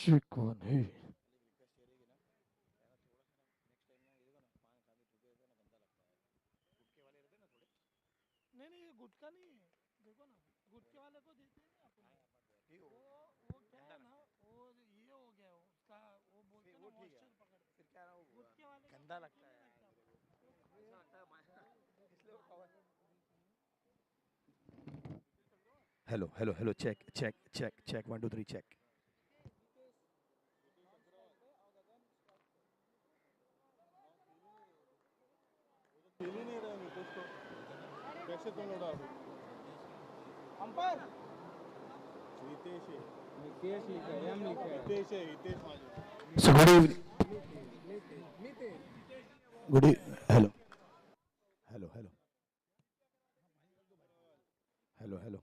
Chicken है। नहीं नहीं, ये गुटका नहीं है। देखो ना, गुटके वाले को देते हैं ना अपन। वो क्या है ना, वो ये हो गया वो उसका, वो बोलते हैं ना मॉइस्चर पकड़ते। फिर क्या रहा, गुटके वाले का गंदा लगता है, ऐसा लगता है इसलिए वो कवर। Hello, check 1 2 3 check. खेल ही नहीं रहे नीतीश को, कैसे तुम लोग डाल अंपायर हितेश है, निकेश लिखा है, एम लिखा है। हितेश है, हितेश माझे। So good evening. Good e- hello. Hello, hello. Hello, hello.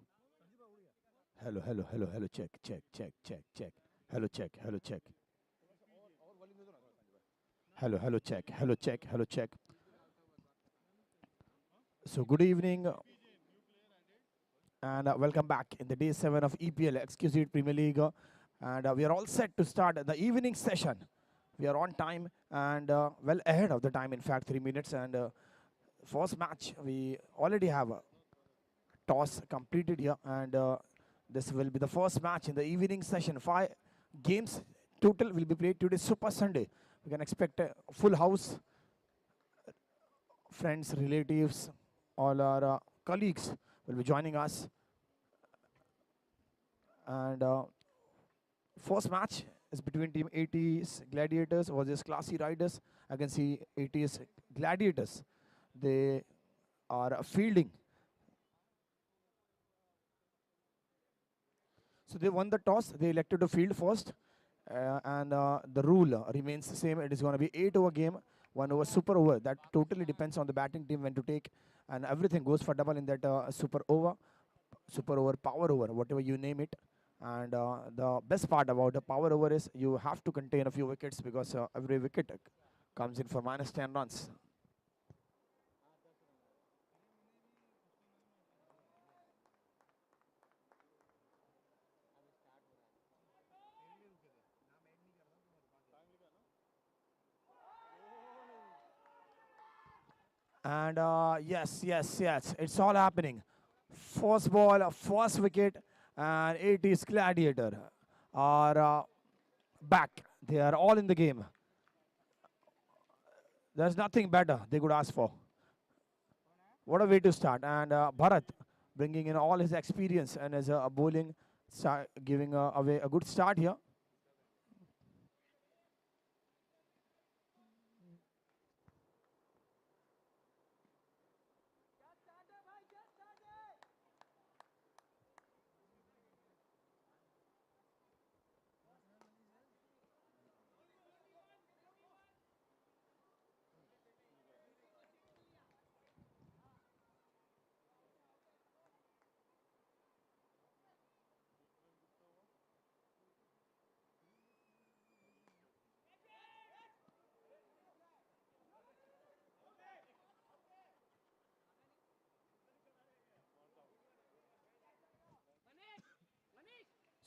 Hello. Check. Hello, check. Hello, check. So good evening and welcome back in the day 7 of EPL, Exclusive Premier League. And we are all set to start the evening session. We are on time and well ahead of the time, in fact, 3 minutes. And first match, we already have a toss completed here. And this will be the first match in the evening session. 5 games total will be played today, Super Sunday. We can expect a full house, friends, relatives, all our colleagues will be joining us. And first match is between team 80s Gladiators versus Klassy Riders. I can see 80s Gladiators. They are fielding. So they won the toss. They elected to field first. And the rule remains the same. It is going to be 8 over game, 1 over super over. That totally depends on the batting team when to take. And everything goes for double in that super over, power over, whatever you name it. And the best part about the power over is you have to contain a few wickets because every wicket comes in for minus 10 runs. And yes, it's all happening. First ball, first wicket, and it is Gladiator are back. They are all in the game. There's nothing better they could ask for. What a way to start. And Bharat bringing in all his experience and his bowling, giving away a good start here.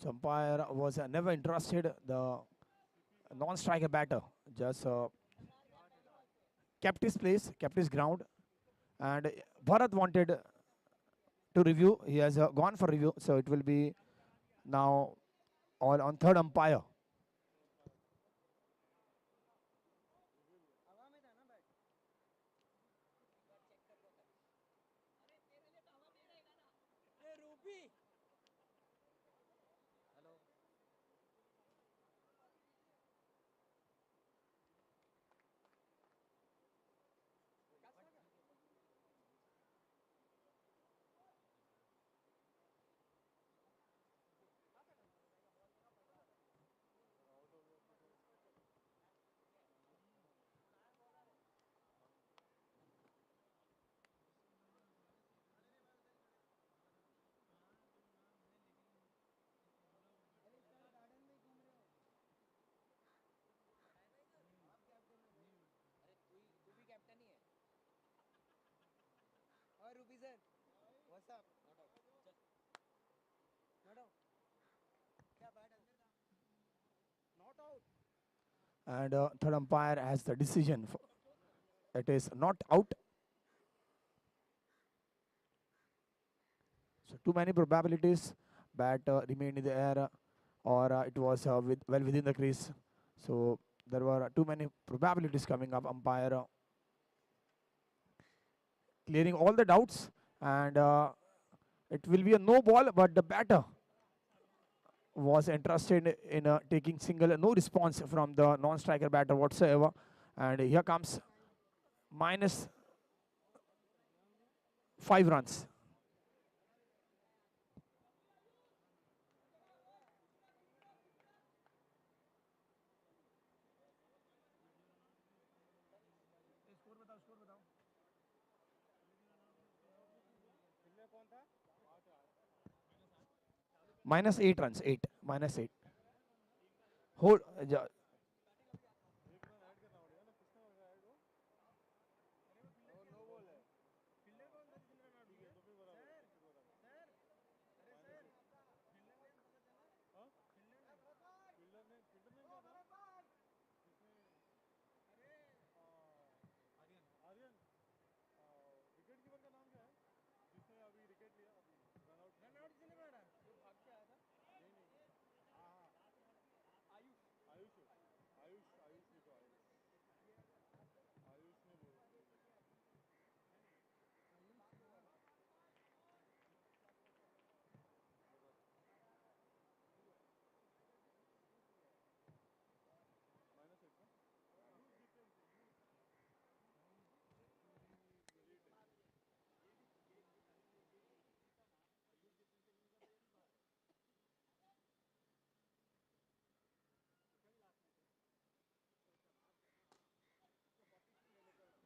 So umpire was never interested. The non-striker batter just kept his place, kept his ground. And Bharat wanted to review. He has gone for review. So it will be now all on third umpire. And third umpire has the decision. It is not out. So too many probabilities. Bat remained in the air, or it was well within the crease. So there were too many probabilities coming up. Umpire clearing all the doubts, and it will be a no ball, but the batter was interested in taking single. No response from the non-striker batter whatsoever. And here comes minus 5 runs. Minus 8 runs. 8. Minus 8. Hold. Aryan wicketkeeper का नाम क्या है जिसने अभी wicket लिया अभी run out जिसने मारा जो भाग के आया था नहीं नहीं हाँ हाँ आयुष आयुष आयुष आयुष ने तो आयुष आयुष ने बोला माइनस एक का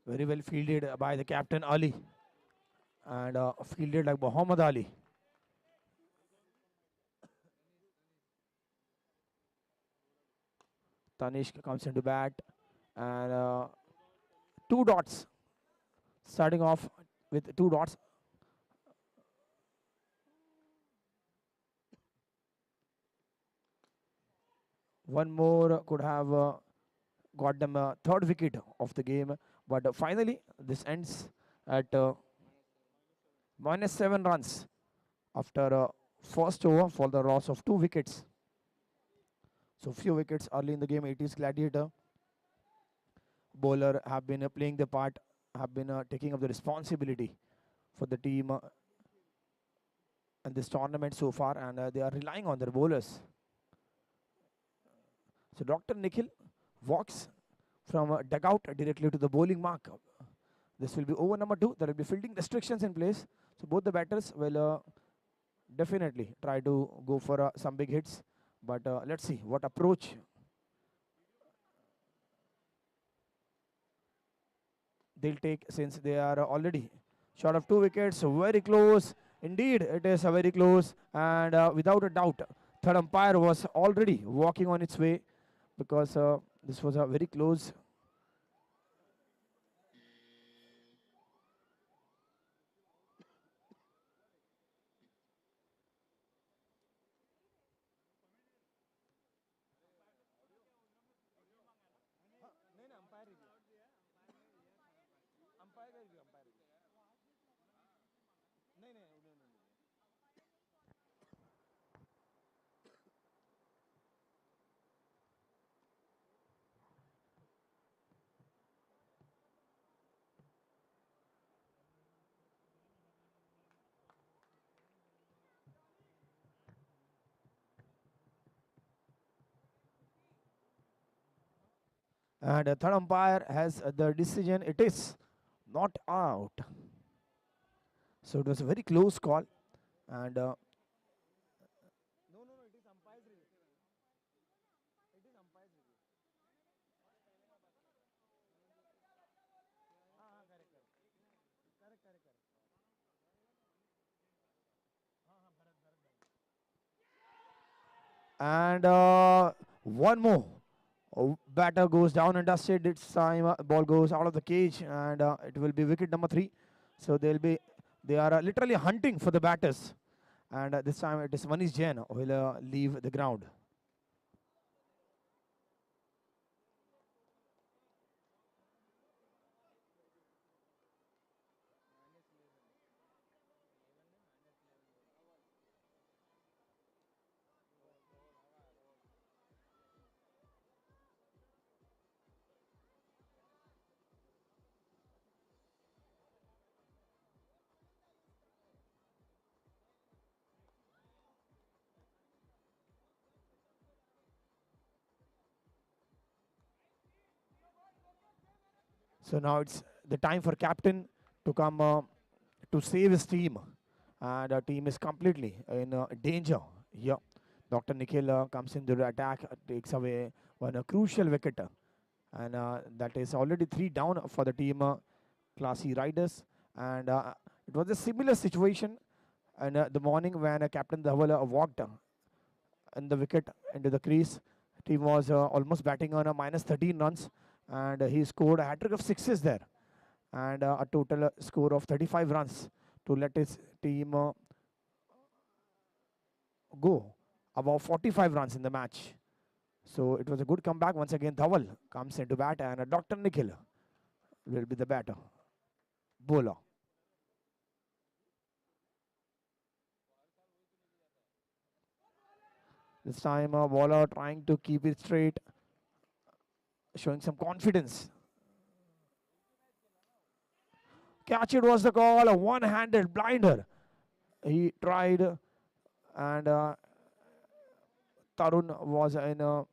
Very well fielded by the captain Ali, and fielded like Muhammad Ali. Tanishq comes into bat, and 2 dots. Starting off with 2 dots. One more could have got them a third wicket of the game, but finally this ends at minus 7 runs after first over for the loss of 2 wickets. So few wickets early in the game. It is Gladiator. Bowler have been playing the part, have been taking up the responsibility for the team in this tournament so far, and they are relying on their bowlers. So Dr. Nikhil walks from dugout directly to the bowling mark. This will be over number 2. There will be fielding restrictions in place. So both the batters will definitely try to go for some big hits. But let's see what approach they'll take, since they are already short of 2 wickets. So very close. Indeed, it is very close. And without a doubt, third umpire was already walking on its way, because this was a very close. And third umpire has the decision. It is not out. So it was a very close call. And and one more. Batter goes down and dusted. This time ball goes out of the cage, and it will be wicket number 3. So they are literally hunting for the batters, and this time it is Manish Jain who will leave the ground. So now it's the time for captain to come to save his team. And our team is completely in danger here. Dr. Nikhil comes into the attack, takes away one crucial wicket. And that is already 3 down for the team Klassy Riders. And it was a similar situation in the morning when Captain Dhaval walked in the wicket into the crease. Team was almost batting on a minus 13 runs, and he scored a hat-trick of sixes there, and a total score of 35 runs to let his team go above 45 runs in the match. So it was a good comeback. Once again, Dhaval comes into bat, and Dr. Nikhil will be the batter, bowler. This time, bowler trying to keep it straight, showing some confidence. Catch it was the call, a one-handed blinder. He tried, and Tarun was in a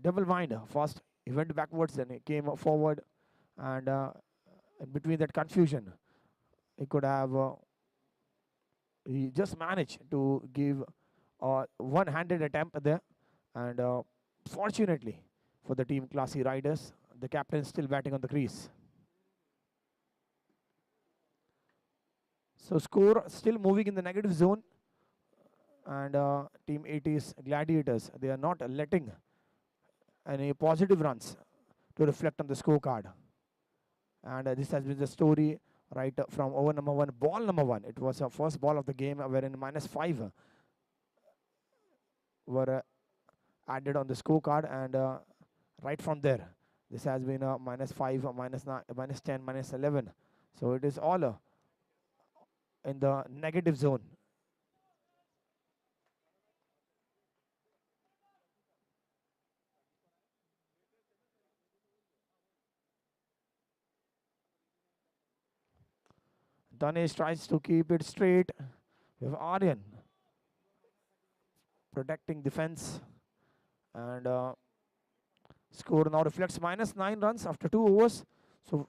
double wind. First, he went backwards, then he came forward, and in between that confusion, he could have. He just managed to give a one-handed attempt there, and fortunately for the team Klassy Riders, the captain is still batting on the crease. So score still moving in the negative zone, and team 80's Gladiators, they are not letting any positive runs to reflect on the scorecard. And this has been the story right from over number 1, ball number 1. It was a first ball of the game wherein minus 5 were added on the scorecard, and right from there, this has been a minus 5, minus 9, minus 10, minus 11. So it is all in the negative zone. Danesh tries to keep it straight. We have Aryan protecting defense, and score now reflects minus 9 runs after 2 overs. So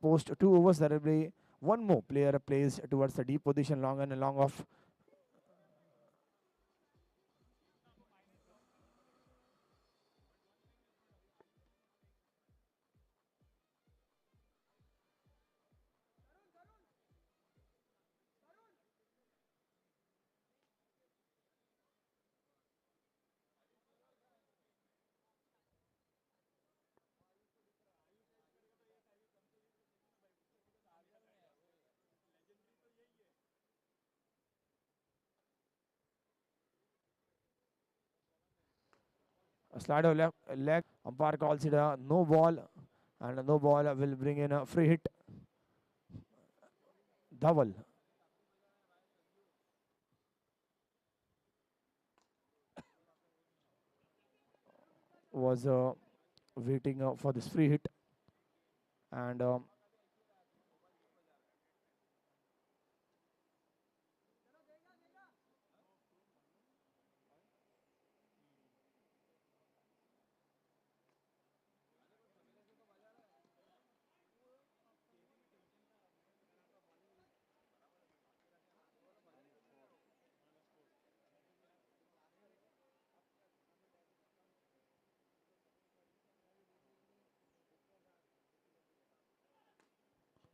post 2 overs, there will be one more player plays towards the deep position, long and long off. A slider left leg. Umpire calls it a no ball, and a no ball will bring in a free hit. Dhaval was waiting for this free hit, and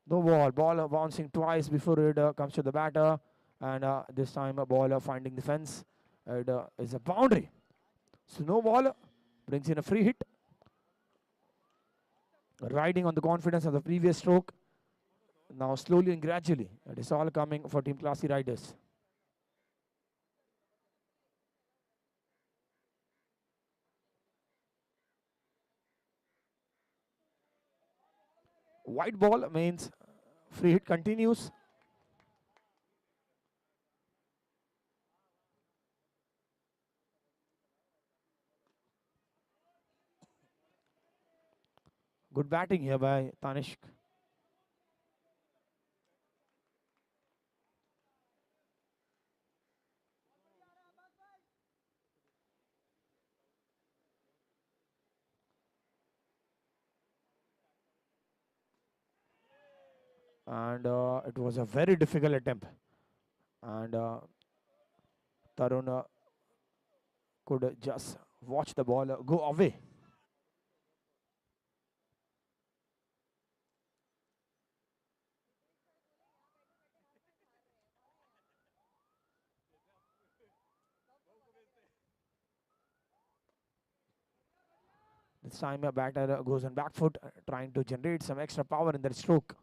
no ball. Ball bouncing twice before it comes to the batter, and this time a ball finding the fence. It is a boundary. So no ball brings in a free hit, riding on the confidence of the previous stroke. Now slowly and gradually, it is all coming for Team Klassy Riders. White ball means free hit continues. Good batting here by Tanishq. And it was a very difficult attempt. And Tarun could just watch the ball go away. This time a batter goes on back foot, trying to generate some extra power in their stroke.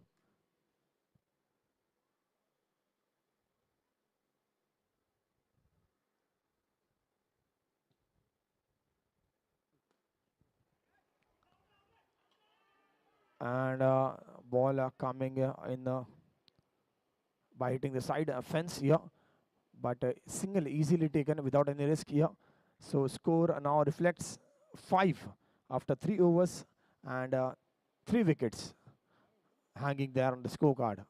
And ball coming in by hitting the side fence here, but single easily taken without any risk here. So score now reflects 5 after 3 overs and 3 wickets hanging there on the scorecard.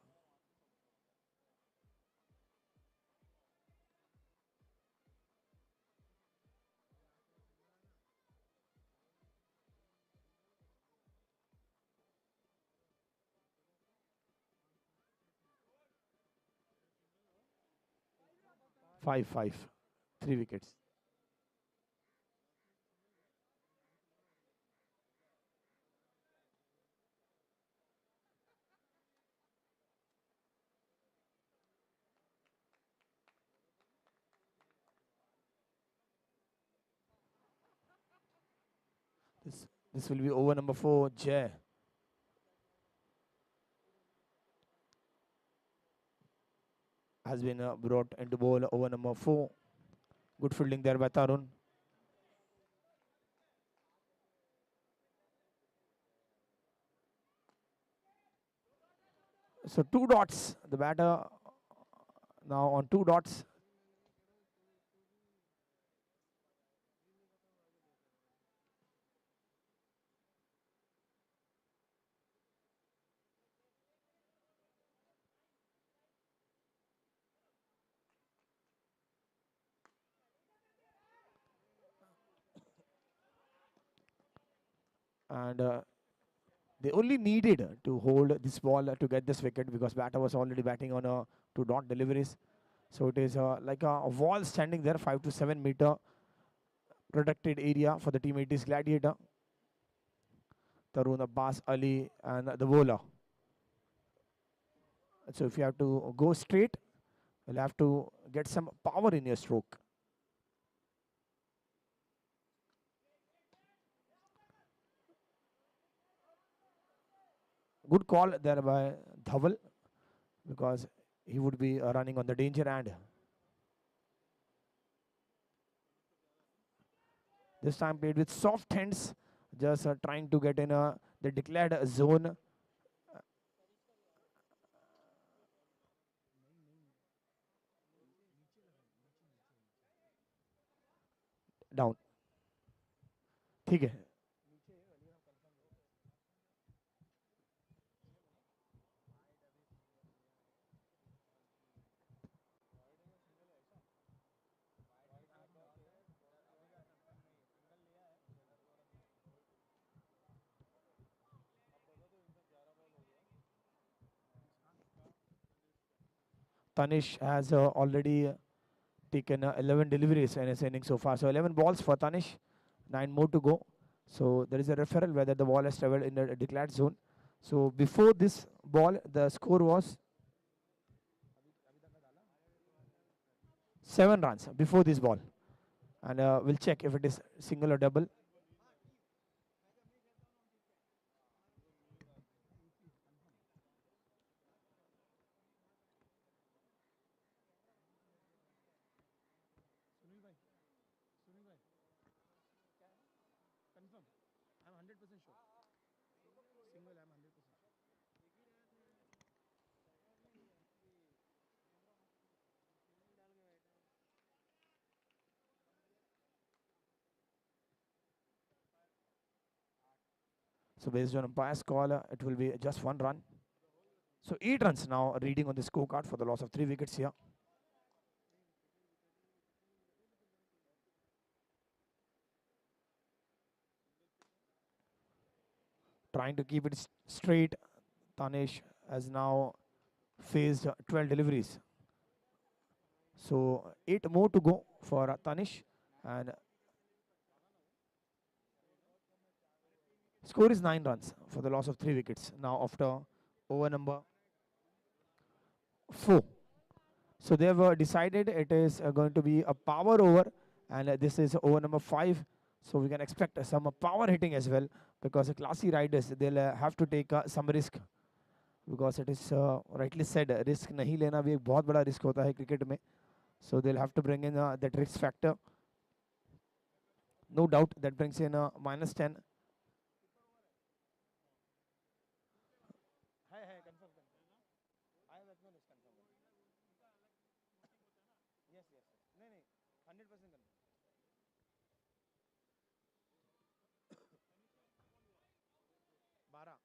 5-5, 3 wickets. This this will be over number 4, Jay has been brought into ball over number 4. Good fielding there by Tarun. So 2 dots. The batter now on 2 dots. And they only needed to hold this ball to get this wicket because batter was already batting on 2 dot deliveries. So it is like a wall standing there, 5 to 7 meter protected area for the team. It is Gladiator, Tarun Abbas Ali, and the bowler. So if you have to go straight, you'll have to get some power in your stroke. Good call there by Dhaval because he would be running on the danger end. This time played with soft hands, just trying to get in the declared zone down. ठीक है. Tanish has already taken 11 deliveries in his inning so far. So 11 balls for Tanish, 9 more to go. So there is a referral whether the ball has traveled in the declared zone. So before this ball, the score was 7 runs before this ball. And we'll check if it is single or double. Sunil भाई सुनील भाई confirm I am 100% sure single I am 100% So based on umpire's call, it will be just 1 run. So 8 runs now reading on the scorecard for the loss of 3 wickets here. Trying to keep it straight. Tanish has now faced 12 deliveries. So 8 more to go for Tanish, and score is 9 runs for the loss of 3 wickets. Now after over number 4. So they have decided it is going to be a power over, and this is over number 5. So we can expect some power hitting as well, because the Klassy riders, they'll have to take some risk, because it is rightly said, risk नहीं लेना भी एक बहुत बड़ा risk होता है cricket में. So they'll have to bring in that risk factor. No doubt that brings in -10. Yes, yes. नहीं नहीं 100% confirm. बारह.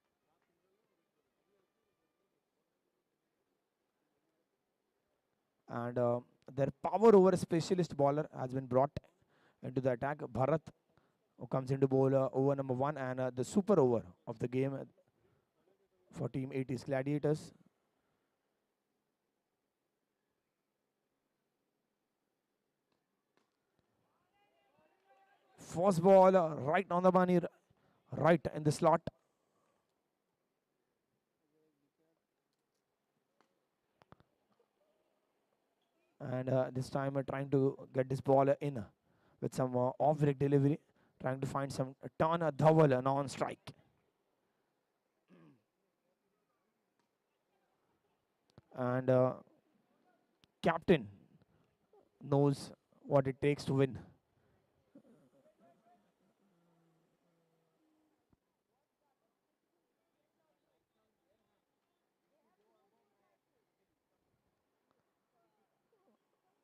And their power over specialist bowler has been brought into the attack. Bharat, who comes into bowl over number 1, and the super over of the game for team 80s Gladiators. First ball right on the money, right in the slot. And this time trying to get this ball in with some off-break delivery, trying to find some turn Dhaval now on strike. And captain knows what it takes to win.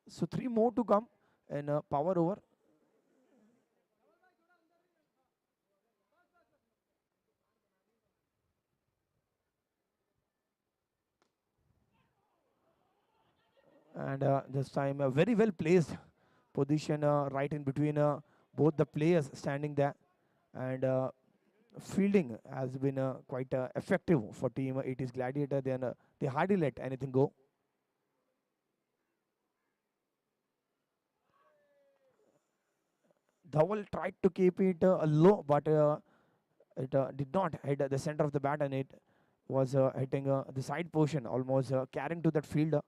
So 3 more to come in power over. And this time a very well placed position right in between both the players standing there. And fielding has been quite effective for team 80s Gladiator. They hardly let anything go. Dhaval tried to keep it low, but it did not hit the center of the bat, and it was hitting the side portion, almost carrying to that fielder.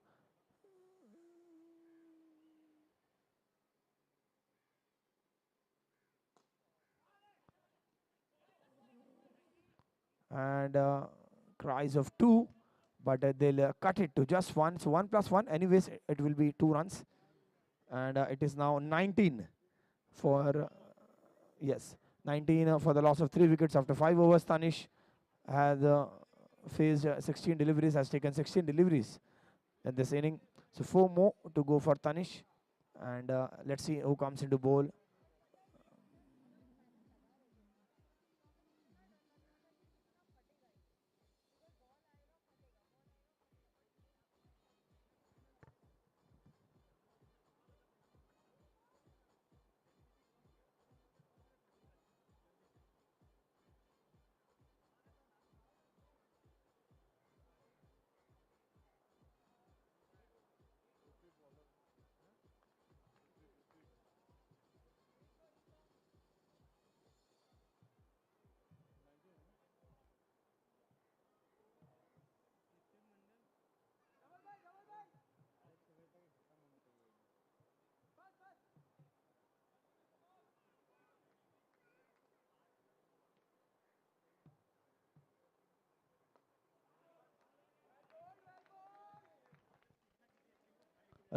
And cries of 2, but they'll cut it to just 1. So 1 plus 1, anyways, it will be 2 runs. And it is now 19 for, yes, 19 for the loss of 3 wickets after 5 overs. Tanish has faced 16 deliveries, has taken 16 deliveries in this inning. So 4 more to go for Tanish. And let's see who comes into bowl.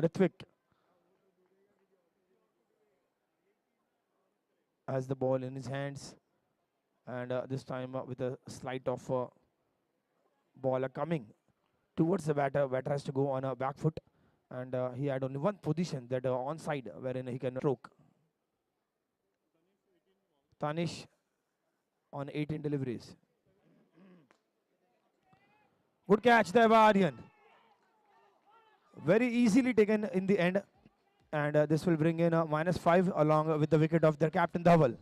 Ritvik has the ball in his hands, and this time with a slight of ball coming towards the batter. Batter has to go on a back foot, and he had only one position, that onside, wherein he can stroke. Tanish on 18 deliveries. Good catch there by Aryan. Very easily taken in the end, and this will bring in a -5 along with the wicket of their captain Dhaval.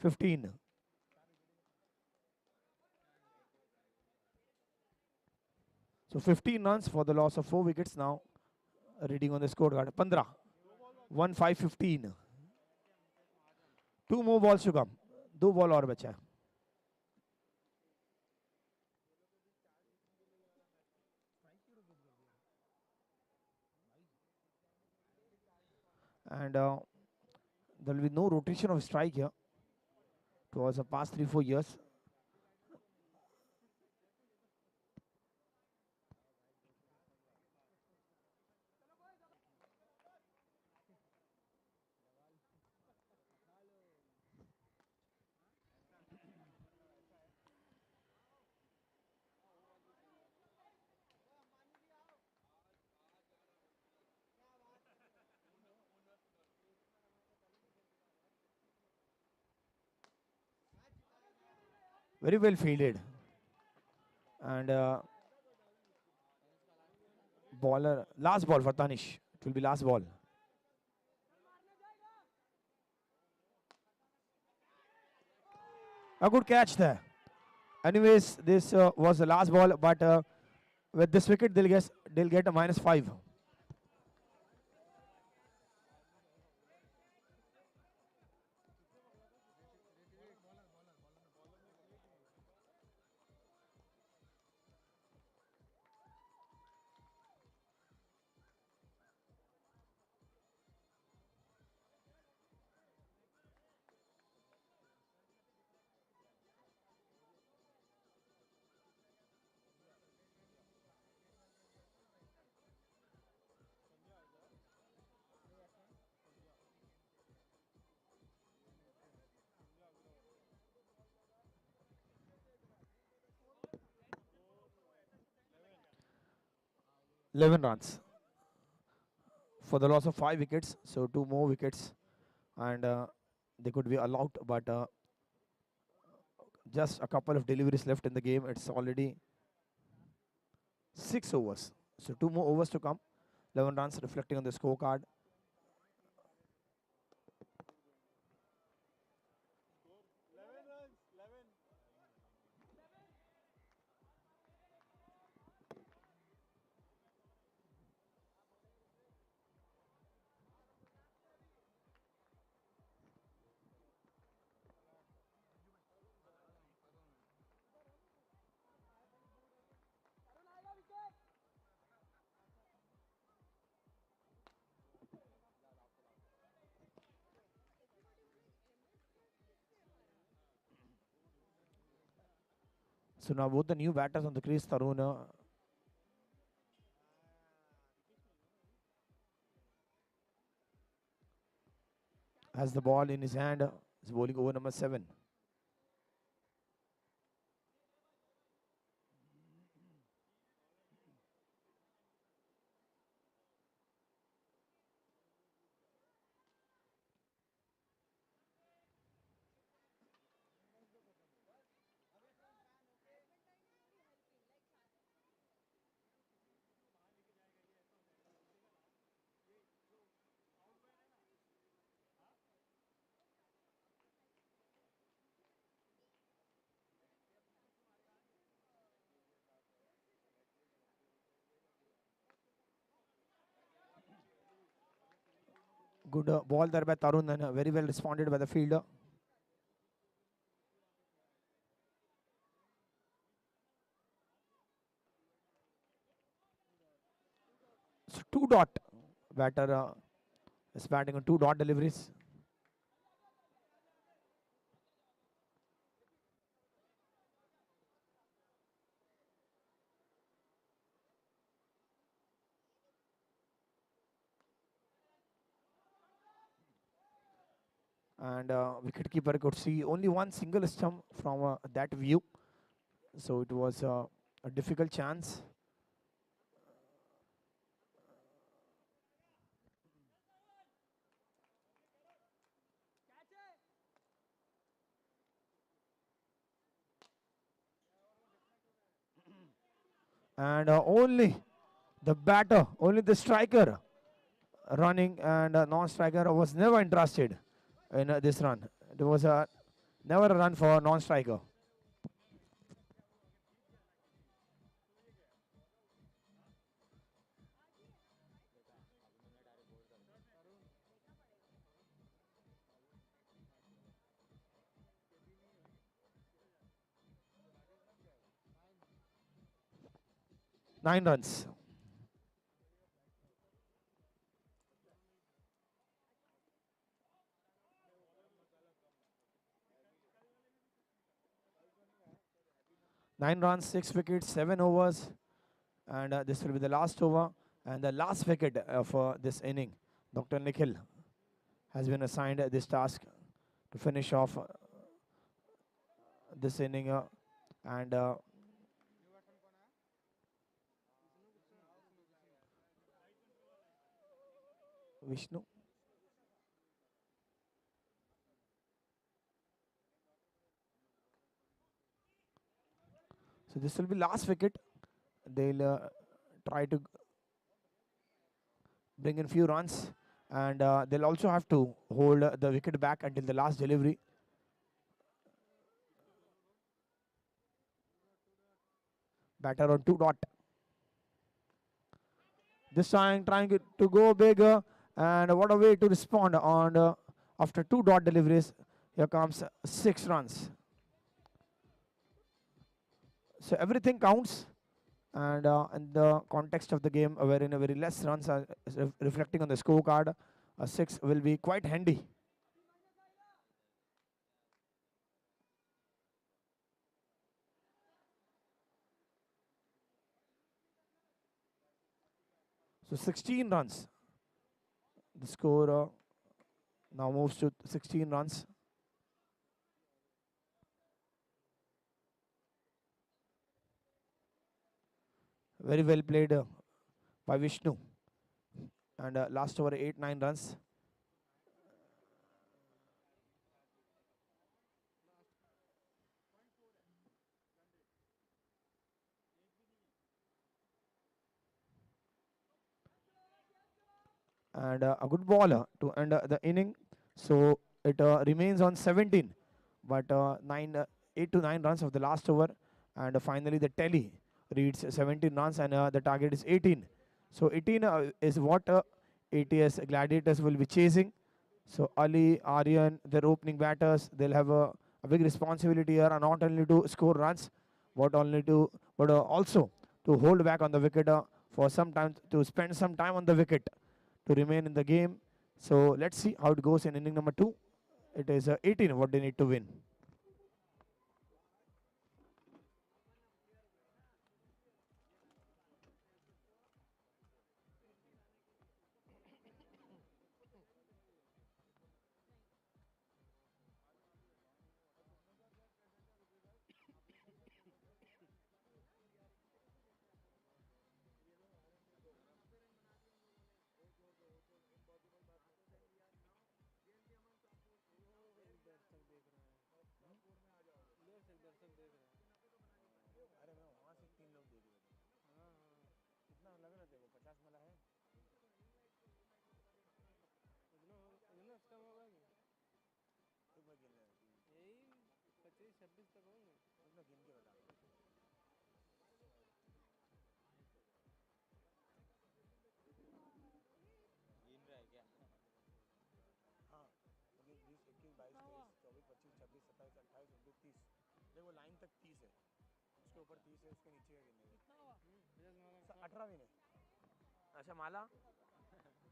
15. So 15 runs for the loss of 4 wickets now. Reading on the scorecard. 15. 1-5-15. 2 more balls to come. 2 ball और बचा है. And there will be no rotation of strike here. Towards the past 3-4 years. Very well fielded. And bowler, last ball for Tanish. It will be last ball. A good catch there. Anyways, this was the last ball, but with this wicket, they'll get a -5. Eleven runs for the loss of 5 wickets. So 2 more wickets, and they could be allowed, but just a couple of deliveries left in the game. It's already 6 overs. So 2 more overs to come. 11 runs reflecting on the scorecard. So now both the new batters on the crease, Tarun has the ball in his hand. Is bowling over number 7. Good ball there by Tarun, and very well responded by the fielder. So 2 dot. Batter is batting on 2 dot deliveries. And wicketkeeper could see only one single stump from that view. So it was a difficult chance. And only the batter, only the striker running, and non-striker was never interested in this run. It was a Never a run for non-striker. Nine runs. Nine runs, 6 wickets, 7 overs, and this will be the last over and the last wicket for this inning. Dr. Nikhil has been assigned this task to finish off this inning and Vishnu. So this will be last wicket. They'll try to bring in few runs, and they'll also have to hold the wicket back until the last delivery. Batter on 2 dot. This time trying to go bigger, and what a way to respond on after 2 dot deliveries. Here comes 6 runs. So everything counts, and in the context of the game, wherein a very less runs are reflecting on the scorecard, a 6 will be quite handy. So 16 runs. The score now moves to 16 runs. Very well played by Vishnu. And last over 8-9 runs. And a good ball to end the inning. So it remains on 17, but 8 to 9 runs of the last over, and finally the tally reads 17 runs, and the target is 18. So 18 is what ATS Gladiators will be chasing. So Ali, Aryan, their opening batters, they'll have a big responsibility here, and not only to score runs, but also to hold back on the wicket for some time, to spend some time on the wicket to remain in the game. So let's see how it goes in inning number 2. It is 18 what they need to win. अरे मैं वहाँ से 3 लोग देख रहे थे. कितना लग रहे थे वो 50 वाला है. कितना गिन रहे हैं? यही 25-26 तक होंगे. कितना गिन के बता. गिन रहा है क्या? हाँ. 20, 21, 22, 23, 24, 25, 26, 27, 28, 29, 30. देखो लाइन तक 30 है. उसके ऊपर 30 है, उसके नीचे का गिनने का. 18 भी नहीं. अच्छा माला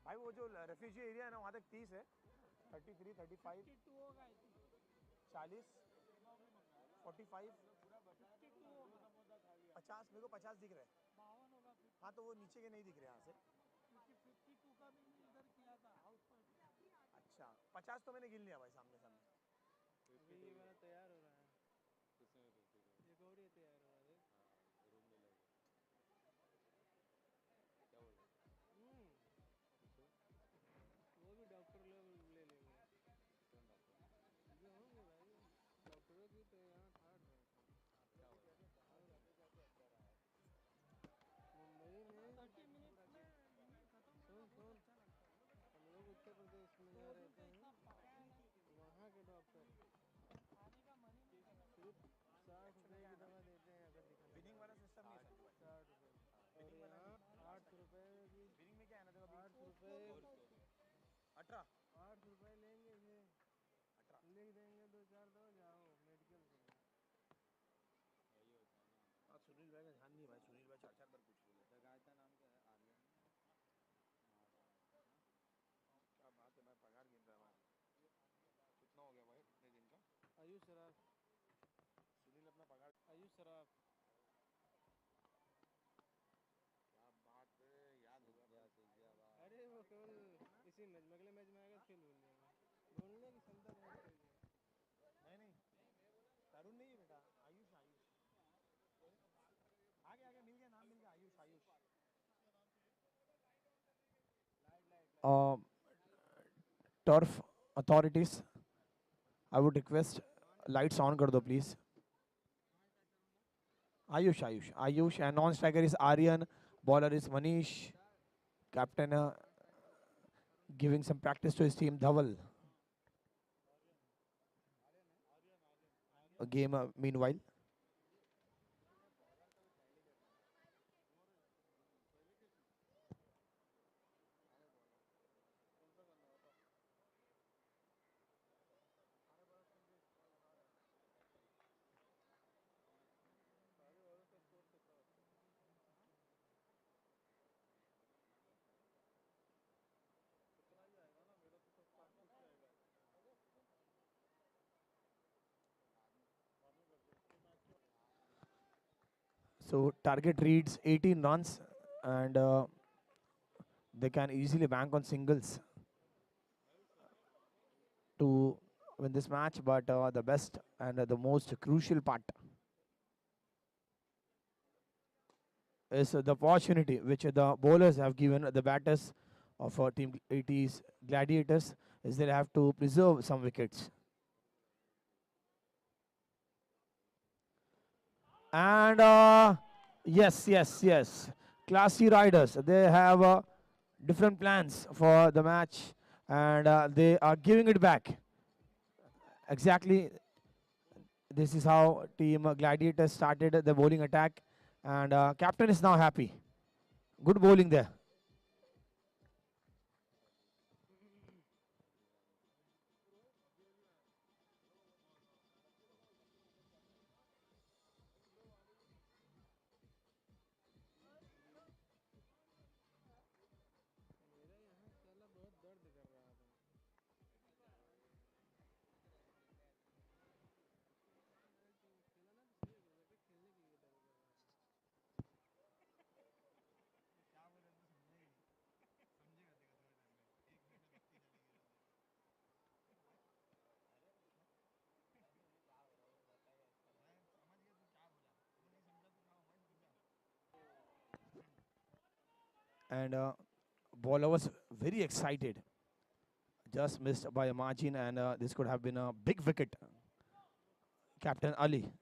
भाई वो जो रेफ्यूजी एरिया है ना वहाँ तक 30 है. 33, 35, 40, 45, 50. मेरे को 50 दिख रहा है. हाँ तो वो नीचे के नहीं दिख रहे यहाँ से. अच्छा 50 तो मैंने गिन लिया भाई सामने सामने. ये वाला तैयार हो रहा है. ये गौरी तैयार हो रहा है. वो भी डॉक्टर लोग ले लेंगे. जो होंगे भाई डॉक्टरों की तो यहाँ ठाट है. मुंबई में 30 मिनट में सुन हम लोग उत्तर प्रदेश में जहाँ रहते हैं वहाँ के डॉक्टर 60 रुपए की दवा देते हैं अगर दिखने विनिंग लगा वाला सिस्टम नहीं है संजू भाई। 60 रुपए और विनिंग वाला यहाँ नहीं। 8 रुपए की विनिंग में क्या है ना देखो अभी 8 रुपए 18 8 रुपए लेंगे इसे 18 लिख देंगे दो चार दवा जाओ मेडिकल के लिए हाँ सुनील भाई का ध्यान नहीं भाई, सुनील भाई 4 4 बार पूछ बोले। जगाता नाम क्या है आर्यन क्या बात है भाई, पगार गिन रहा है भाई। कितना हो गया भाई इतने दिन का? आयुष सराफ सुनील अपना पगार। आयुष सराफ क्या बात है, याद होगा सीख गया बात अरे वो केवल इसी मैच में अगले मैच में आएगा फिर भूल जाएगा बोलने की क्षमता बहुत तेज है नहीं नहीं, तरुण नहीं है बेटा, आयुष आयुष। आगे आगे मिल गया, नाम मिल गया, Ayush Ayush. Turf authorities, I would request lights on कर दो please. Ayush Ayush Ayush and non striker is Aryan, bowler is Manish, captain giving some practice to his team Dhaval. A game meanwhile. So target reads 18 runs, and they can easily bank on singles to win this match. But the best and the most crucial part is the opportunity which the bowlers have given the batters of team 80s Gladiators, is they have to preserve some wickets. And yes, Klassy riders, they have different plans for the match, and they are giving it back. Exactly, this is how team Gladiators started the bowling attack, and captain is now happy. Good bowling there. मेरा यहाँ साला बहुत दर्द कर रहा था खेला ना तो सही हो गया खेलने के लिए दर्द कर रहा था And bowler was very excited, just missed by a margin, and this could have been a big wicket. Captain Ali.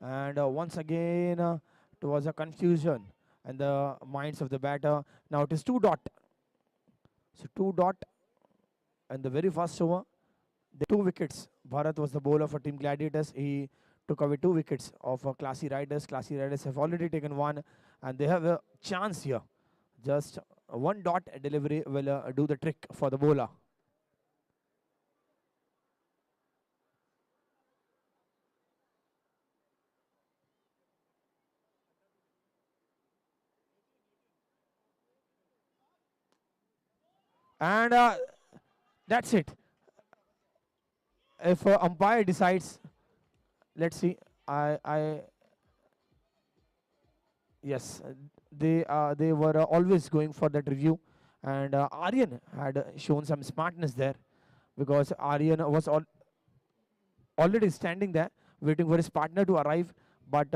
And once again, it was a confusion in the minds of the batter. Now it is 2 dot. So 2 dot, and the very first over, the 2 wickets. Bharat was the bowler for Team Gladiators. He took away 2 wickets of Klassy Riders. Klassy Riders have already taken one, and they have a chance here. Just 1 dot delivery will do the trick for the bowler. And that's it. If umpire decides, let's see. I Yes, they were always going for that review, and Aryan had shown some smartness there, because Aryan was already standing there waiting for his partner to arrive. But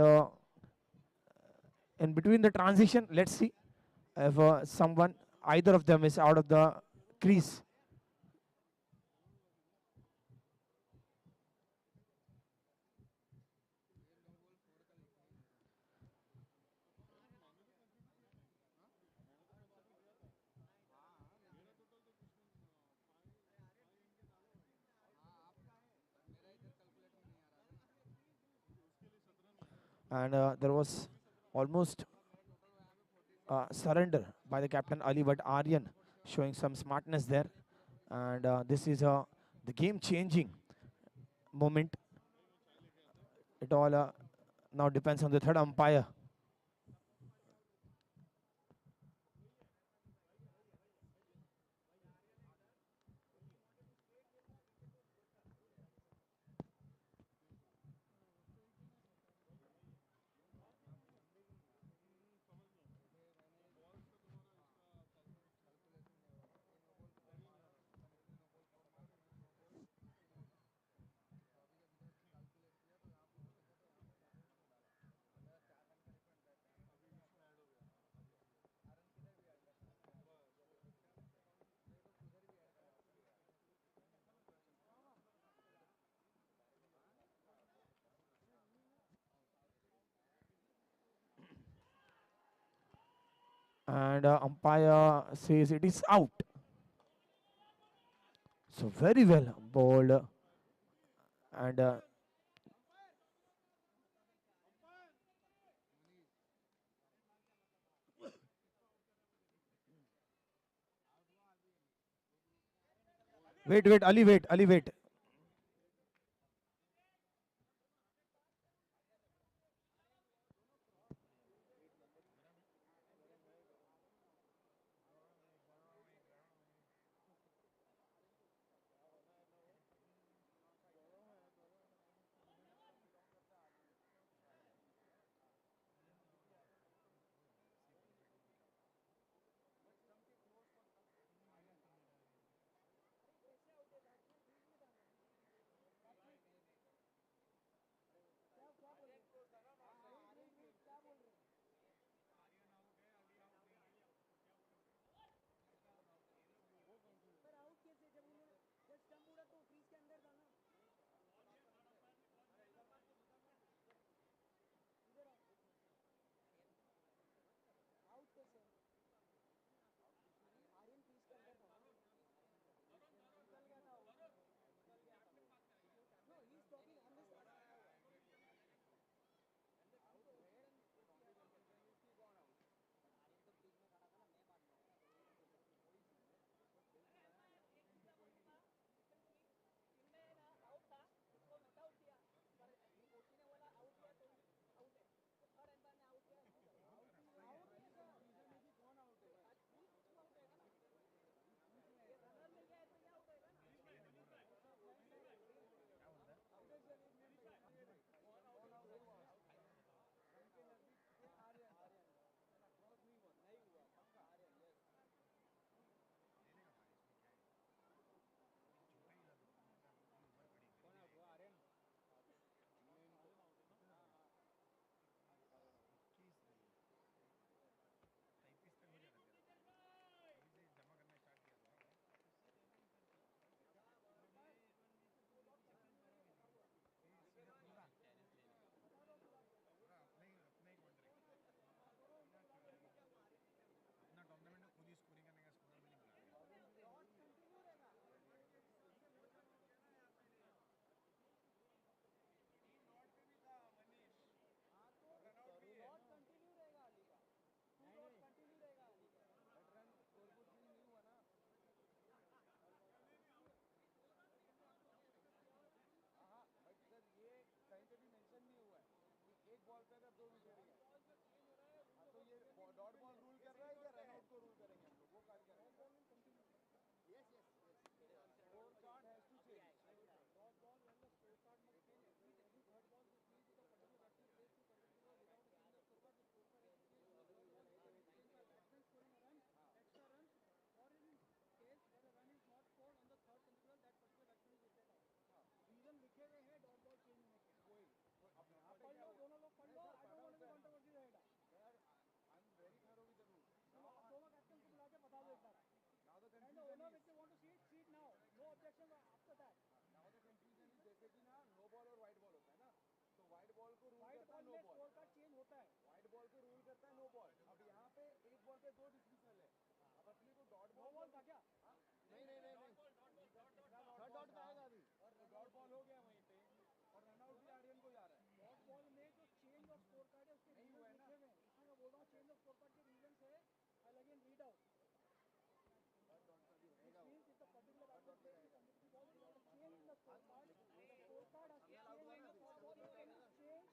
in between the transition, let's see if someone, either of them, is out of the crease. and there was almost surrender by the captain Ali, but Aryan showing some smartness there, and this is the game-changing moment. It all now depends on the third umpire. And umpire says it is out. So very well bowled, and wait, Ali, wait. down change of scorecard के reasons है, I'll again read out. Which means if the particular batsman plays the consecutive balls without a change in the scorecard has to change in the ball if any change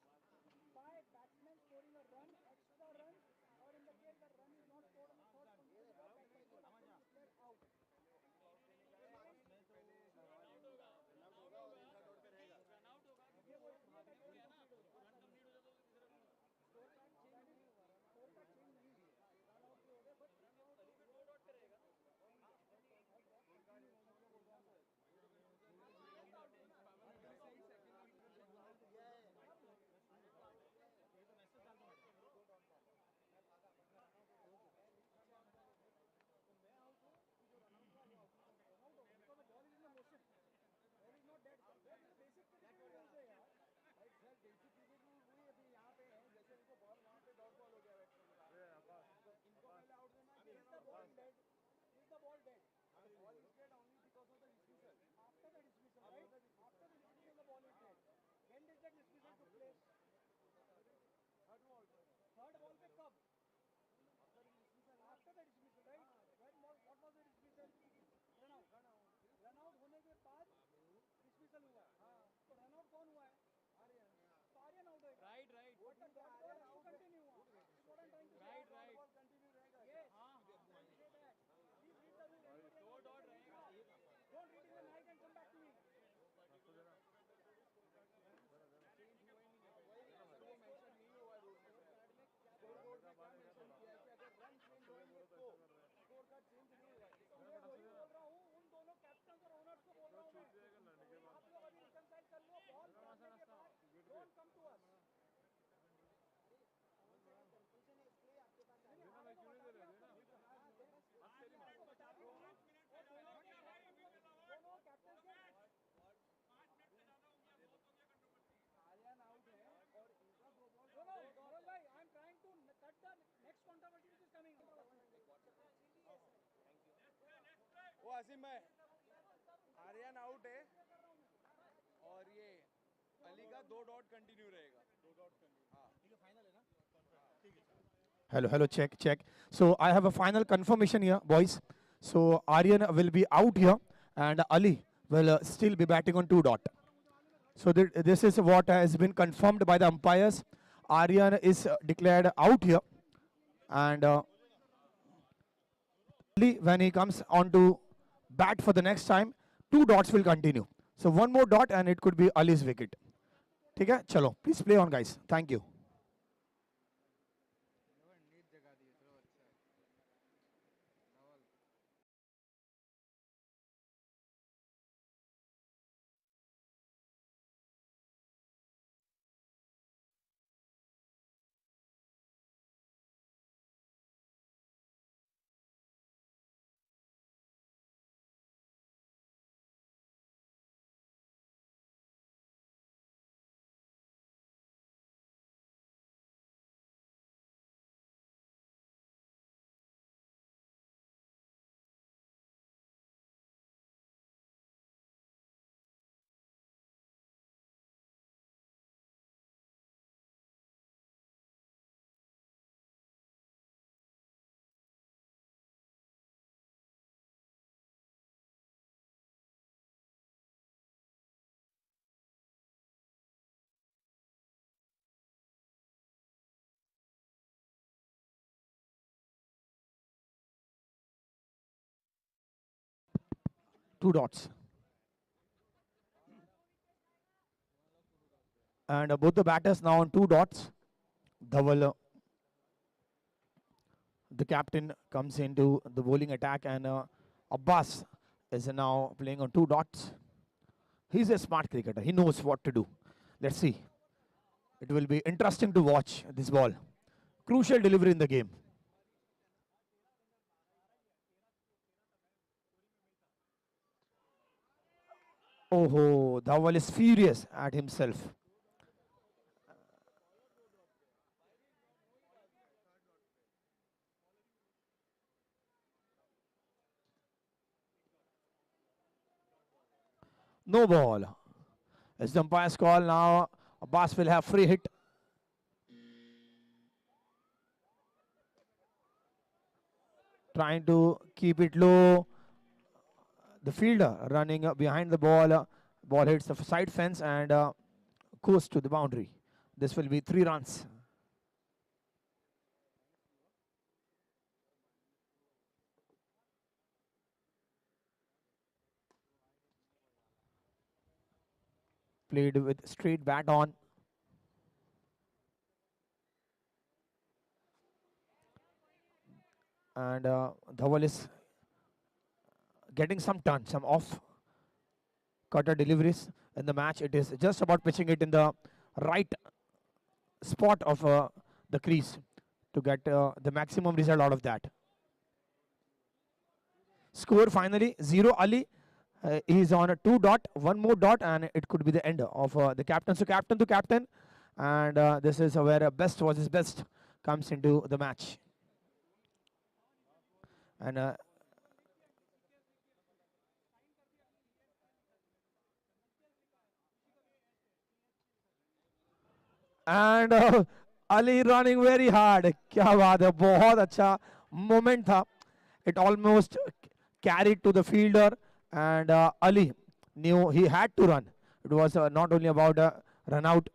by batsman scoring a run, extra run, or in the case the run is not scored on the third consecutive ball, batsman is declared out. Because the ball is in the motion. Ball is not dead. That is the basic cricket rules है यार. भाई sir basic cricket rule वही अभी यहाँ पे है जैसे उनको बॉल वहाँ पे डॉट बॉल हो गया बैट्समैन का तो इनको पहले आउट देना है Is the ball dead? Is the ball dead? the ball is dead only because of the dismissal After the dismissal, right? After the dismissal, the ball is dead. When did that dismissal took place? Third ball Third ball पे कब? after the dismissal After the dismissal, right? What was the dismissal? Run out. Run out होने के बाद dismissal हुआ है. तो run out कौन हुआ है? तो आर्यन out होएगा. Right. But the dot ball has to continue. Is what I'm trying to say. Right. Ball continue रहेगा Yes. Say that. Please read the rule. Anybody else dot can read now. Don't read in the night and come back to me. वो mention नहीं हुआ rule में score board में क्या mention किया है कि अगर रन चेंज होंगे तो स्कोर कार्ड चेंज नहीं हुआ मैं वही बोल रहा हूँ उन दोनों कैप्टन और ओनर्स को बोल रहा हूँ मैं आप लोग अभी रिकंसाइल कर लो बॉल डालने के बाद डोंट कम टू अस दोनों कैप्टन से आर्यन आउट है और इनका दो ball Gaurav bhai, I am trying to cut the next controversy which is coming. वो आसिम भाई आर्यन आउट है और ये अली का दो डॉट कंटिन्यू रहेगा हाँ ठीक है फाइनल है ना Hello, check. So I have a final confirmation here, boys. So Aryan will be out here, and Ali will still be batting on 2 dot. So this is what has been confirmed by the umpires. Aryan is declared out here, and Ali, when he comes on to bat for the next time, 2 dots will continue. So one more dot, and it could be Ali's wicket. ठीक है, चलो, please play on, guys. Thank you. नीट जगा दिए चलो अच्छा है Naval 2 dots. And both the batters now on 2 dots. Dhaval, the captain, comes into the bowling attack, and Abbas is now playing on 2 dots. He's a smart cricketer. He knows what to do. Let's see. It will be interesting to watch this ball. Crucial delivery in the game. Oh, Dhaval is furious at himself. No ball. As the umpire's call now, Abbas will have free hit. trying to keep it low. The fielder running behind the ball. Ball hits the side fence and goes to the boundary. This will be 3 runs. Played with straight bat on. And Dhawal is getting some turn, some off cutter deliveries in the match. It is just about pitching it in the right spot of the crease to get the maximum result out of that. Score finally 0 Ali. He is on a 2 dot, one more dot, and it could be the end of the captain. So captain to captain, and this is where best versus best comes into the match. And Ali running very hard. क्या बात है, बहुत अच्छा moment था. It almost carried to the fielder, and Ali knew he had to run. It was not only about a run out,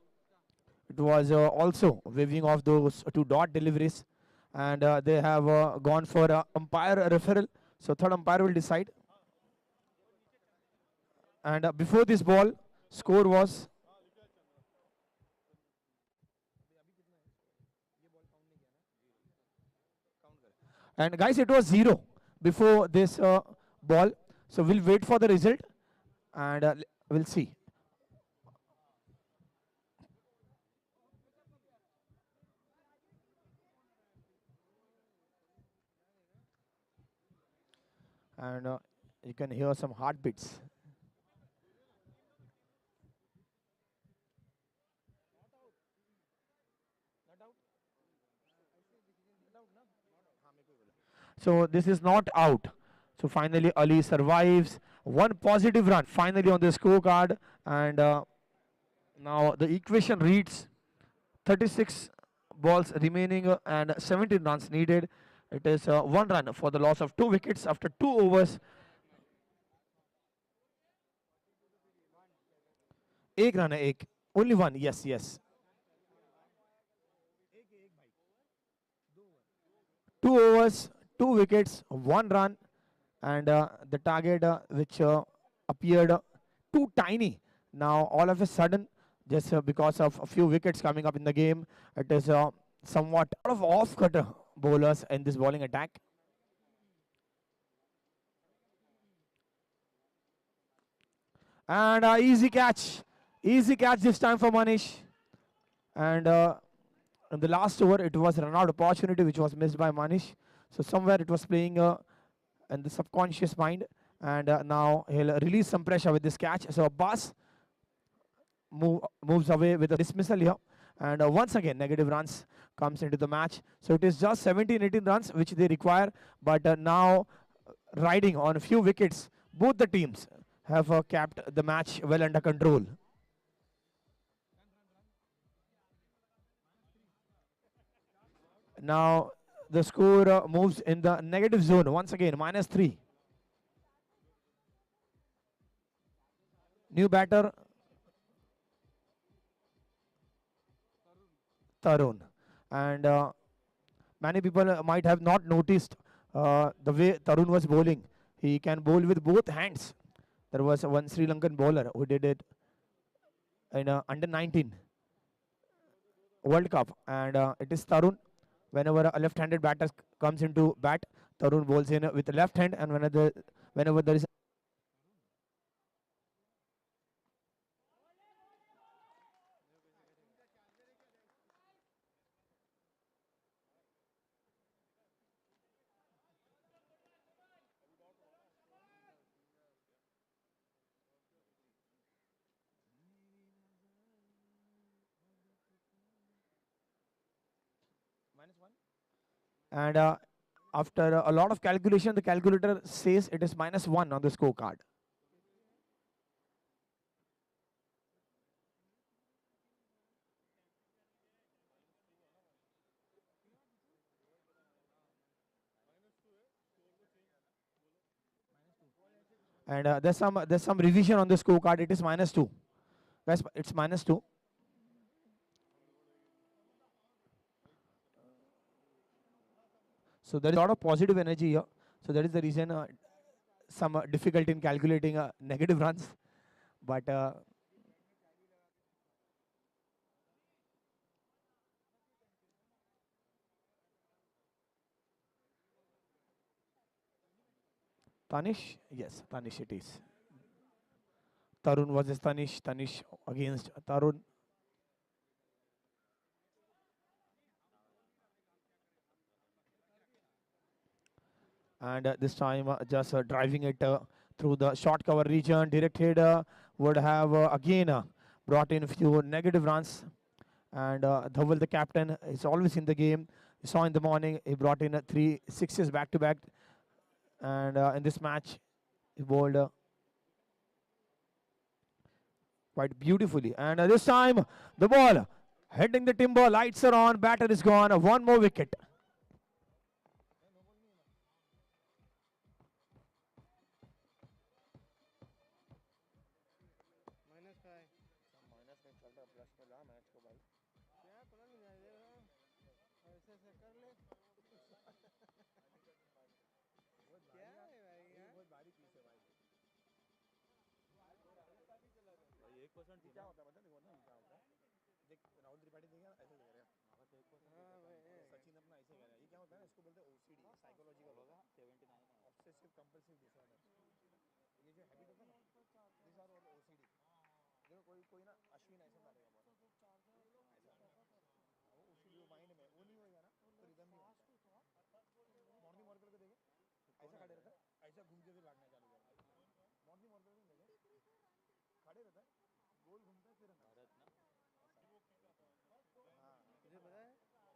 it was also waving off those 2 dot deliveries, and they have gone for umpire referral. So third umpire will decide. And before this ball, score was. And guys, it was 0 before this ball. So we'll wait for the result, and we'll see. And you can hear some heartbeats. So this is not out. So finally Ali survives. One positive run finally on the scorecard, and now the equation reads 36 balls remaining and 17 runs needed. It is 1 run for the loss of 2 wickets after 2 overs. एक run है, एक. Only one. Yes, yes. 2 overs, 2 wickets, 1 run, and the target which appeared too tiny. Now all of a sudden, just because of a few wickets coming up in the game, it is somewhat out of off-cutter bowlers in this bowling attack. And easy catch this time for Manish. And in the last over, it was a run-out opportunity which was missed by Manish. So somewhere it was playing in the subconscious mind, and now he'll release some pressure with this catch. So Abbas moves away with a dismissal here, and once again negative runs comes into the match. So it is just 17-18 runs which they require, but now riding on a few wickets, both the teams have kept the match well under control. Now the score moves in the negative zone once again, -3. New batter Tarun, and many people might have not noticed the way Tarun was bowling. He can bowl with both hands. There was one Sri Lankan bowler who did it in under 19 World Cup, and it is Tarun. Whenever a left-handed batter comes into bat, Tarun bowls in with the left hand, and whenever there is and after a lot of calculation, the calculator says it is -1 on the scorecard. And there's some revision on the scorecard. It is -2. Guys, it's -2. So there is a lot of positive energy here. So that is the reason some difficulty in calculating negative runs. But Tanish, yes, Tanish it is. Tarun versus Tanish. Tanish against Tarun. And this time just driving it through the short cover region. Direct hit would have again brought in a few negative runs. And Dhaval, the captain, is always in the game. You saw in the morning he brought in 3 6s back to back. And in this match, he bowled quite beautifully. And this time, the ball heading the timber, lights are on, batter is gone. One more wicket. -5। Minus में चल रहा है, plus में ला match को भाई। क्या पता नहीं जाए देगा, ऐसे ऐसे कर ले। क्या है भाई यार? बहुत भारी पीस है भाई। भाई 1% थी क्या ना। होता है, देखो ना क्या होता है। देख राहुल त्रिपाठी देखिए ऐसे कह रहे हैं। हाँ तो 1% हाँ भाई सचिन अपना ऐसे कह रहा है। ये क्या होता है ना, इसको बोलते हैं ओसीडी, साइकोलॉजिकल होगा। 79 है। Obsessive compulsive disorder. ये जो हैबिट होता है ना, दिस आर ऑल ओसीडी। देखो कोई कोई ना अश्विन ऐसे मारेगा बॉल, वो ओसीडी वो माइंड में वो नहीं होएगा ना, तो रिदम नहीं होता है। मॉर्निंग वॉकर को देखे ऐसा खड़े रहता है, ऐसा घूम के फिर भागना चालू करता है। मॉर्निंग वॉकर को देखे खड़े रहता है, गोल घूमता है फिर भारत ना। हाँ तुझे पता है?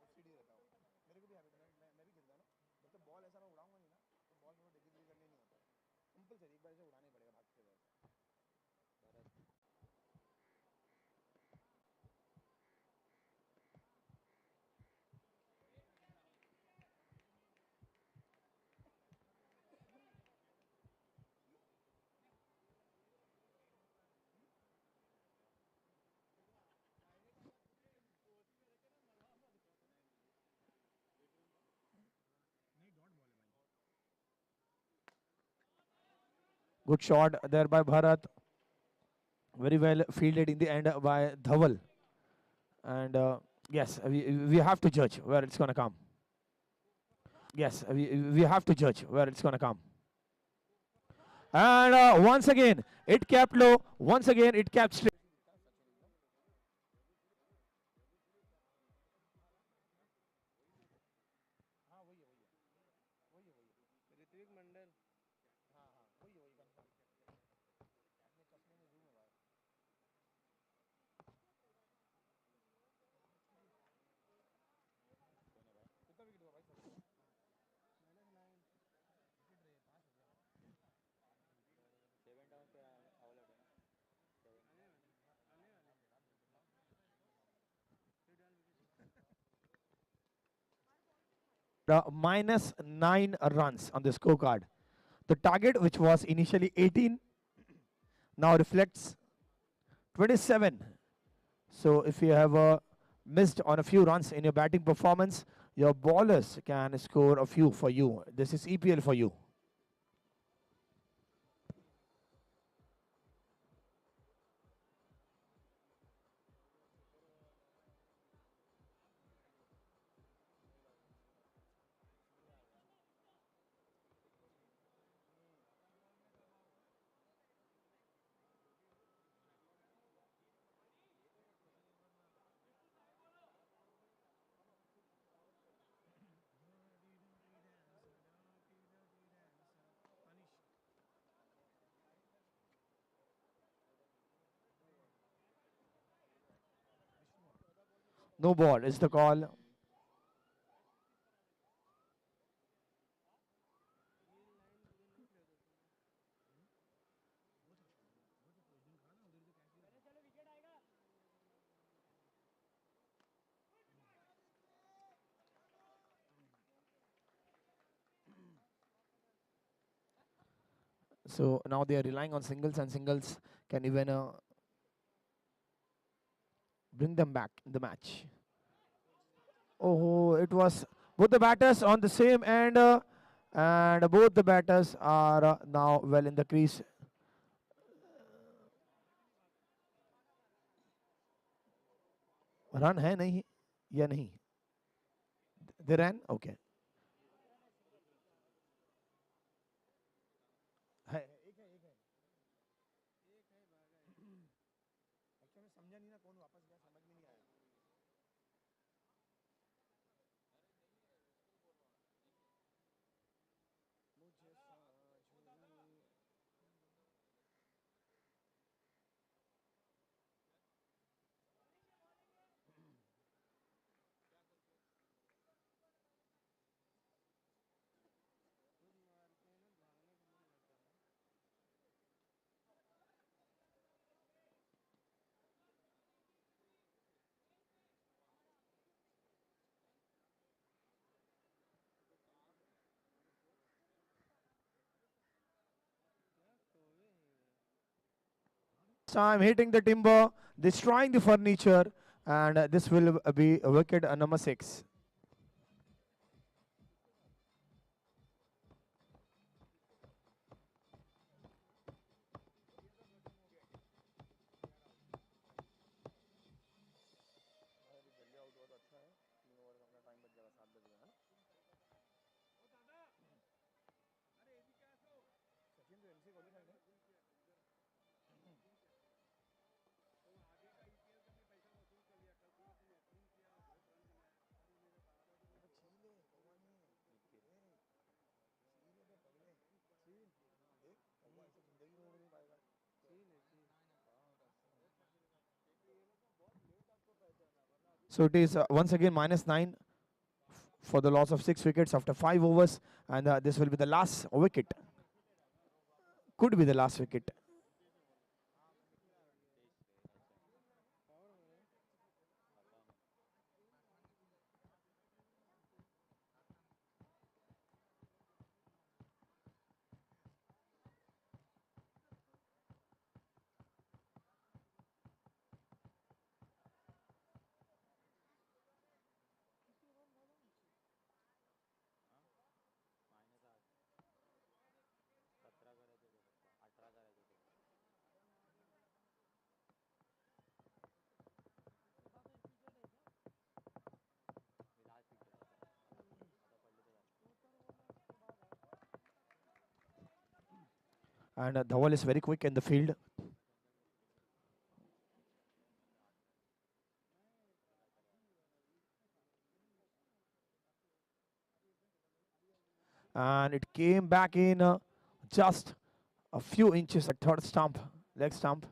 ओसीडी रहता हूँ। मेरे को भी हैबिट है, मैं भी खेलता हूँ ना, जब तक बॉल ऐसा मैं उड़ाऊंगा नहीं ना, तो बॉल मेरे को डिलीवरी करनी नहीं होता। कंपलसरी एक बार ऐसे उड़ाना ही पड़ेगा भागते हुए ऐसे। Bharat. Good shot there by Bharat. Very well fielded in the end by Dhaval. And yes, we have to judge where it's going to come. Yes, we have to judge where it's going to come. And once again, it kept low. Once again, it kept straight. हाँ वही है वही है वही है वही है। ऋत्विक मंडल। हाँ हाँ वही है वही कंफर्म। अपने चश्मे में जूम है भाई। कितना विकेट हुआ भाई सर? -9। विकेट रहे 5 हो गया। 7 डाउन पे ऑल आउट है ना। 7। आने वाले फिर डाल wicket. -9 runs on the scorecard. The target, which was initially 18, now reflects 27. So if you have missed on a few runs in your batting performance, your bowlers can score a few for you. This is EPL for you. No ball is the call. ये line उधर नहीं खेला था तूने। So now they are relying on singles, and singles can even bring them back in the match. Oh, it was both the batters on the same end, and both the batters are now well in the crease. Run है नहीं या नहीं? They ran? Okay. है एक है actually समझा नहीं ना कौन वापस गया, समझ में नहीं आया. मुझे साझी खुद मारते हैं ना, भागने का मन होता है। क्या सोए हैं ये? time hitting the timber, destroying the furniture, and this will be wicket number 6. So it is once again -9 for the loss of 6 wickets after 5 overs, and this will be the last wicket. Could be the last wicket. -8 17 करायचे होते फक्त, 18 करायचे होते. मी last pick केला होता. आता पडले तर झाले. And Dhawal is very quick in the field. And it came back in just a few inches at third stump, leg stump.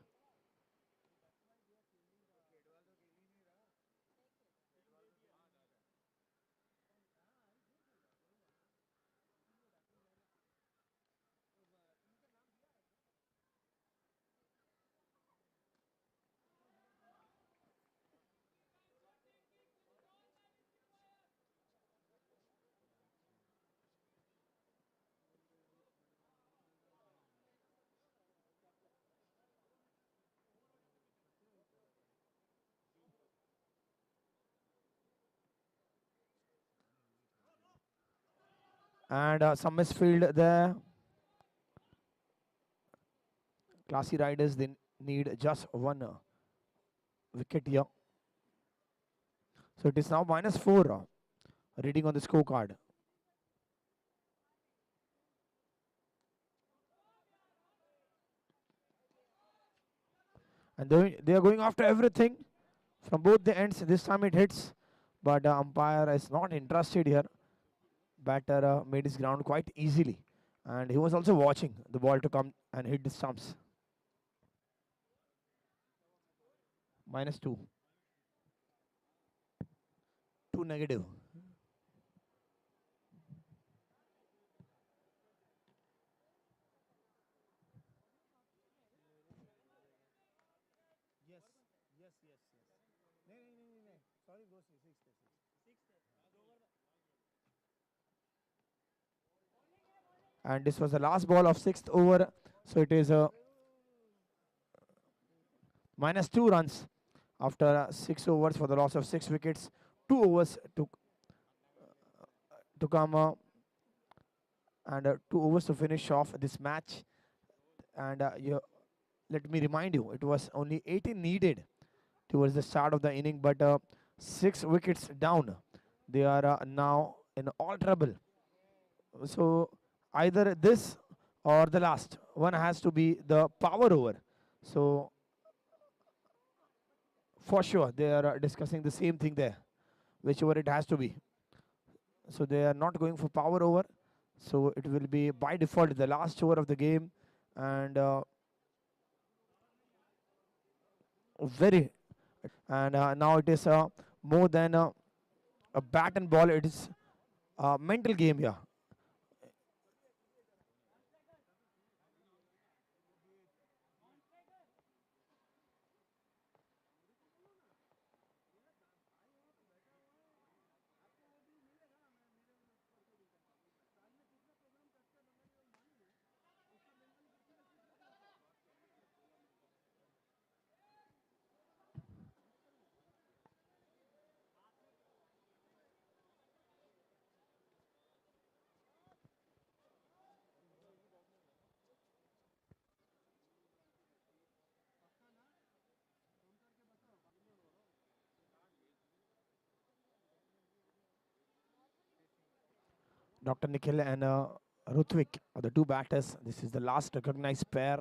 And some misfield there. Classy riders, they need just one wicket here. So it is now -4 reading on the scorecard. And they are going after everything from both the ends. This time it hits, but umpire is not interested here. Batter made his ground quite easily, and he was also watching the ball to come and hit the stumps. -2. 2 negative. Yes, yes, yes, yes. No. Sorry, bro. Sixth. And this was the last ball of 6th over. So it is -2 runs after 6 overs for the loss of 6 wickets. 2 overs to come and 2 overs to finish off this match. And let me remind you, it was only 18 needed towards the start of the inning, but 6 wickets down. They are now in all trouble. So either this or the last one has to be the power over. So for sure they are discussing the same thing there, whichever it has to be. So they are not going for power over. So it will be by default the last over of the game, and very and now it is more than a bat and ball. It is a mental game here. Dr. Nikhil and Rutvik are the two batters. This is the last recognized pair.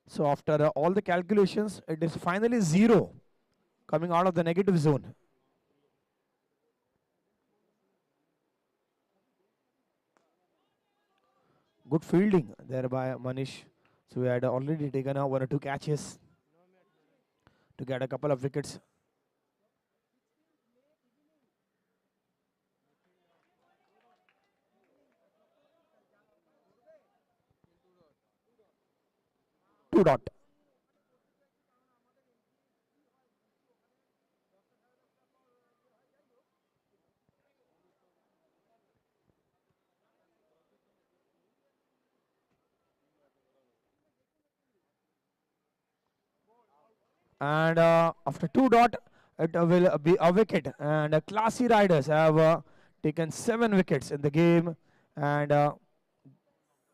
So after all the calculations, it is finally 0 coming out of the negative zone. Good fielding there by Manish. So we had already taken out 1 or 2 catches to get a couple of wickets. Two dot. And after 2 dot, it will be a wicket. And Klassy Riders have taken 7 wickets in the game. And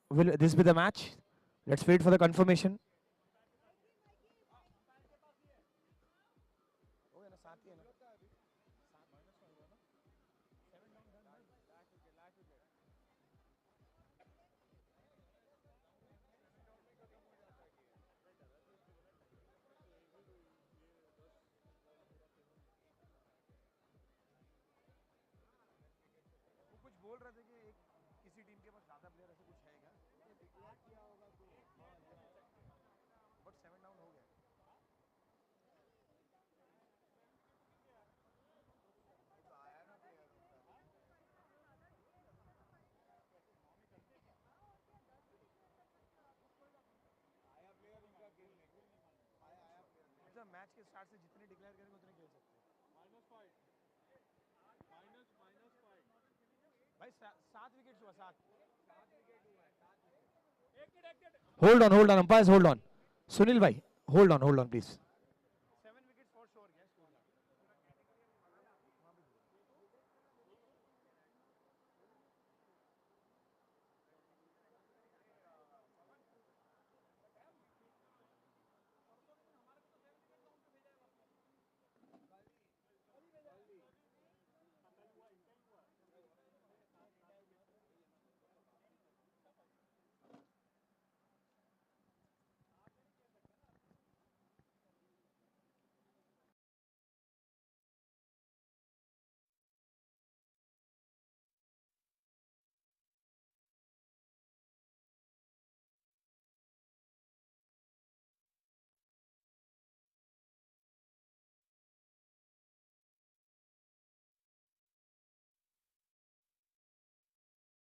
will this be the match? Let's wait for the confirmation. कुछ बोल रहे थे कि एक किसी team के पास ज्यादा player ऐसे कुछ है क्या? बट 7 डाउन हो गया. अच्छा मैच के स्टार्ट से जितने डिक्लेयर करेंगे उतने खेल सकते हैं. भाई 7 विकेट्स हुआ 7. Hold on, umpires, hold on. Sunil bhai, hold on, please. 7 wickets for sure, yes.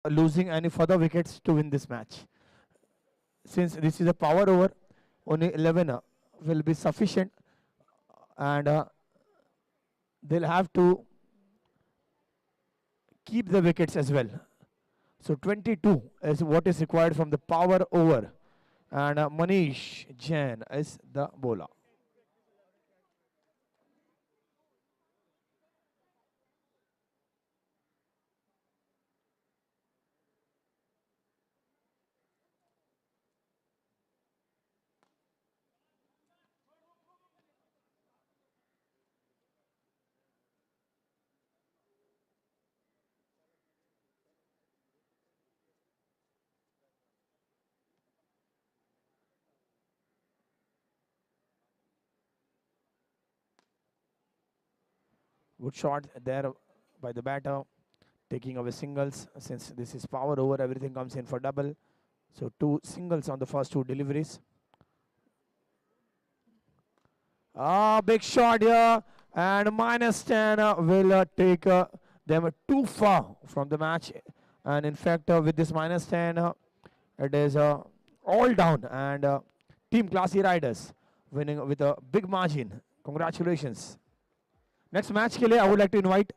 Losing any further wickets to win this match. Since this is a power over, only 11 will be sufficient, and they'll have to keep the wickets as well. So 22 is what is required from the power over, and Manish Jain is the bowler. Good shot there by the batter, taking away singles. Since this is power over, everything comes in for double. So two singles on the first two deliveries. Big shot here, and minus 10 will take them too far from the match. And in fact, with this minus 10, it is all down, and Team Klassy Riders winning with a big margin. Congratulations. Next match के लिए I would like to invite